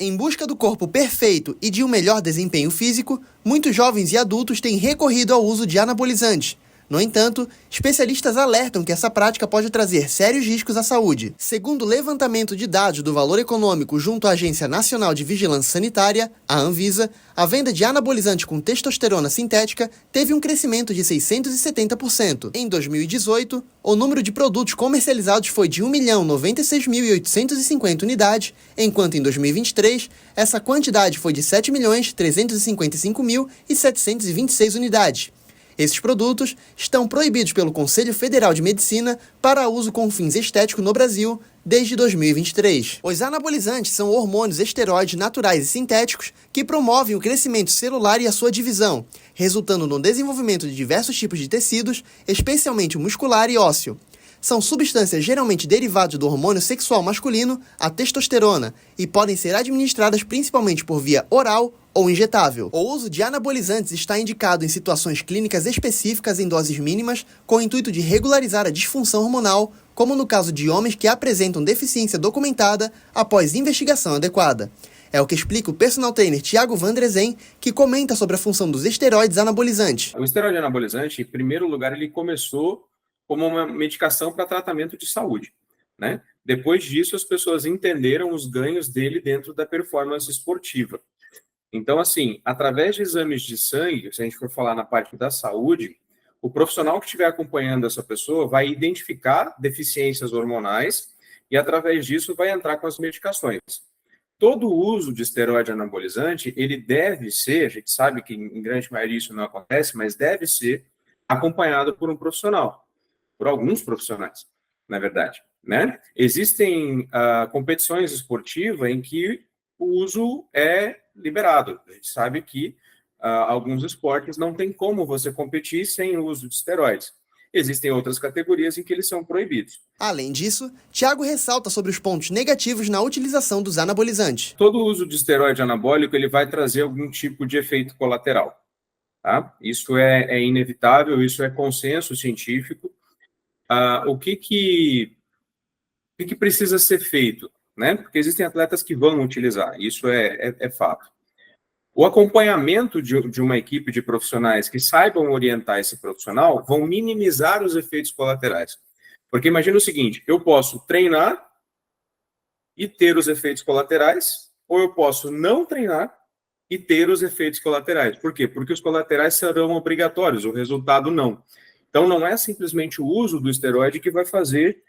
Em busca do corpo perfeito e de um melhor desempenho físico, muitos jovens e adultos têm recorrido ao uso de anabolizantes. No entanto, especialistas alertam que essa prática pode trazer sérios riscos à saúde. Segundo o levantamento de dados do valor econômico junto à Agência Nacional de Vigilância Sanitária, a Anvisa, a venda de anabolizante com testosterona sintética teve um crescimento de 670%. Em 2018, o número de produtos comercializados foi de 1.096.850 unidades, enquanto em 2023, essa quantidade foi de 7.355.726 unidades. Esses produtos estão proibidos pelo Conselho Federal de Medicina para uso com fins estéticos no Brasil desde 2023. Os anabolizantes são hormônios esteroides naturais e sintéticos que promovem o crescimento celular e a sua divisão, resultando no desenvolvimento de diversos tipos de tecidos, especialmente o muscular e ósseo. São substâncias geralmente derivadas do hormônio sexual masculino, a testosterona, e podem ser administradas principalmente por via oral ou injetável. O uso de anabolizantes está indicado em situações clínicas específicas em doses mínimas, com o intuito de regularizar a disfunção hormonal, como no caso de homens que apresentam deficiência documentada após investigação adequada. É o que explica o personal trainer Thiago Vandresen, que comenta sobre a função dos esteroides anabolizantes. O esteroide anabolizante, em primeiro lugar, ele começou como uma medicação para tratamento de saúde, né? Depois disso, as pessoas entenderam os ganhos dele dentro da performance esportiva. Então, assim, através de exames de sangue, se a gente for falar na parte da saúde, o profissional que estiver acompanhando essa pessoa vai identificar deficiências hormonais e, através disso, vai entrar com as medicações. Todo o uso de esteroide anabolizante, ele deve ser, a gente sabe que em grande maioria isso não acontece, mas deve ser acompanhado por um profissional, por alguns profissionais, na verdade, né? Existem competições esportivas em que o uso é liberado. A gente sabe que alguns esportes não tem como você competir sem o uso de esteroides. Existem outras categorias em que eles são proibidos. Além disso, Thiago ressalta sobre os pontos negativos na utilização dos anabolizantes. Todo o uso de esteroide anabólico ele vai trazer algum tipo de efeito colateral. Tá? Isso é inevitável, isso é consenso científico. O que precisa ser feito? Né? Porque existem atletas que vão utilizar, isso é fato. O acompanhamento de uma equipe de profissionais que saibam orientar esse profissional vão minimizar os efeitos colaterais. Porque imagina o seguinte, eu posso treinar e ter os efeitos colaterais, ou eu posso não treinar e ter os efeitos colaterais. Por quê? Porque os colaterais serão obrigatórios, o resultado não. Então, não é simplesmente o uso do esteroide que vai fazer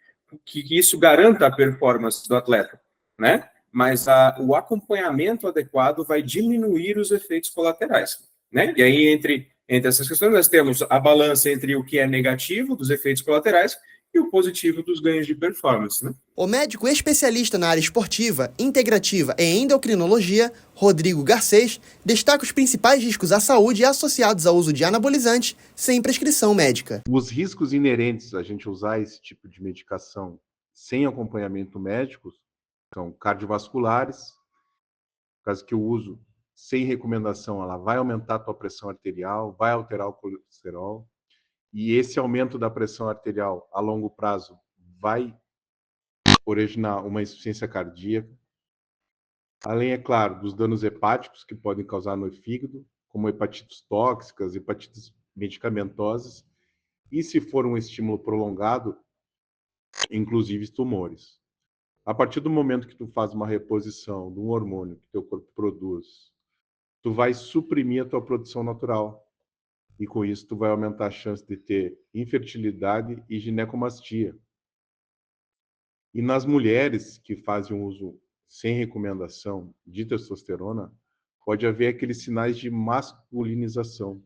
que isso garanta a performance do atleta, né? Mas o acompanhamento adequado vai diminuir os efeitos colaterais, né? E aí, entre essas questões, nós temos a balança entre o que é negativo dos efeitos colaterais e o positivo dos ganhos de performance, né? O médico especialista na área esportiva, integrativa e endocrinologia, Rodrigo Garcês, destaca os principais riscos à saúde associados ao uso de anabolizantes sem prescrição médica. Os riscos inerentes a gente usar esse tipo de medicação sem acompanhamento médico são cardiovasculares, por causa que o uso sem recomendação ela vai aumentar a tua pressão arterial, vai alterar o colesterol, e esse aumento da pressão arterial a longo prazo vai originar uma insuficiência cardíaca. Além, é claro, dos danos hepáticos que podem causar no fígado, como hepatites tóxicas, hepatites medicamentosas, e se for um estímulo prolongado, inclusive tumores. A partir do momento que tu faz uma reposição de um hormônio que teu corpo produz, tu vai suprimir a tua produção natural. E com isso tu vai aumentar a chance de ter infertilidade e ginecomastia. E nas mulheres que fazem um uso sem recomendação de testosterona, pode haver aqueles sinais de masculinização,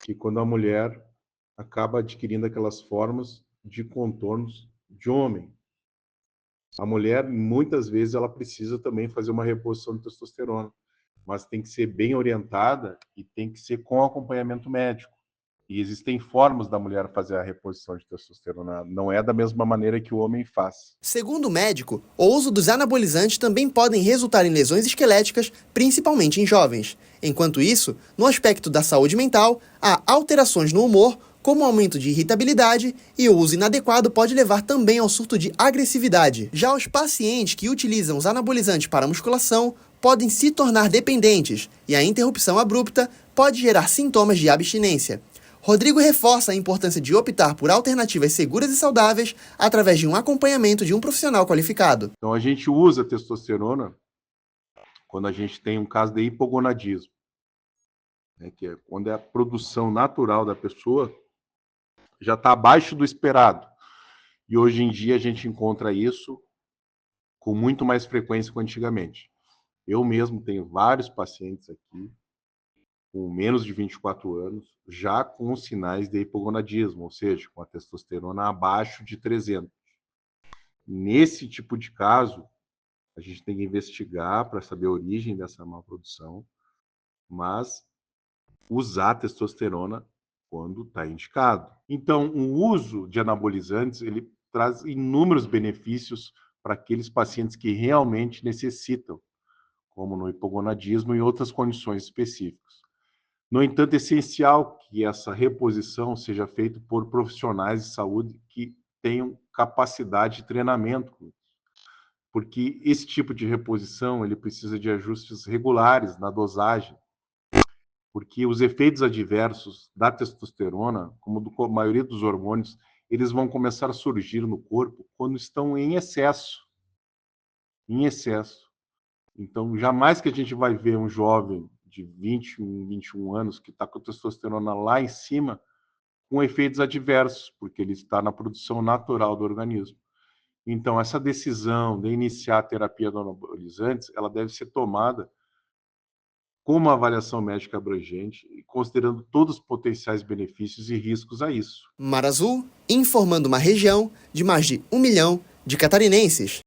que quando a mulher acaba adquirindo aquelas formas de contornos de homem. A mulher, muitas vezes, ela precisa também fazer uma reposição de testosterona, mas tem que ser bem orientada e tem que ser com acompanhamento médico. E existem formas da mulher fazer a reposição de testosterona, não é da mesma maneira que o homem faz. Segundo o médico, o uso dos anabolizantes também podem resultar em lesões esqueléticas, principalmente em jovens. Enquanto isso, no aspecto da saúde mental, há alterações no humor, como aumento de irritabilidade, e o uso inadequado pode levar também ao surto de agressividade. Já os pacientes que utilizam os anabolizantes para musculação podem se tornar dependentes e a interrupção abrupta pode gerar sintomas de abstinência. Rodrigo reforça a importância de optar por alternativas seguras e saudáveis através de um acompanhamento de um profissional qualificado. Então, a gente usa testosterona quando a gente tem um caso de hipogonadismo, né, que é quando a produção natural da pessoa já está abaixo do esperado. E hoje em dia a gente encontra isso com muito mais frequência que antigamente. Eu mesmo tenho vários pacientes aqui com menos de 24 anos, já com sinais de hipogonadismo, ou seja, com a testosterona abaixo de 300. Nesse tipo de caso, a gente tem que investigar para saber a origem dessa má produção, mas usar testosterona quando está indicado. Então, o uso de anabolizantes, ele traz inúmeros benefícios para aqueles pacientes que realmente necessitam, como no hipogonadismo e outras condições específicas. No entanto, é essencial que essa reposição seja feita por profissionais de saúde que tenham capacidade de treinamento, porque esse tipo de reposição ele precisa de ajustes regulares na dosagem, porque os efeitos adversos da testosterona, como da maioria dos hormônios, eles vão começar a surgir no corpo quando estão em excesso. Em excesso. Então, jamais que a gente vai ver um jovem de 21 anos que está com a testosterona lá em cima com efeitos adversos, porque ele está na produção natural do organismo. Então, essa decisão de iniciar a terapia de anabolizantes, ela deve ser tomada com uma avaliação médica abrangente e considerando todos os potenciais benefícios e riscos a isso. Mar Azul, informando uma região de mais de 1 milhão de catarinenses.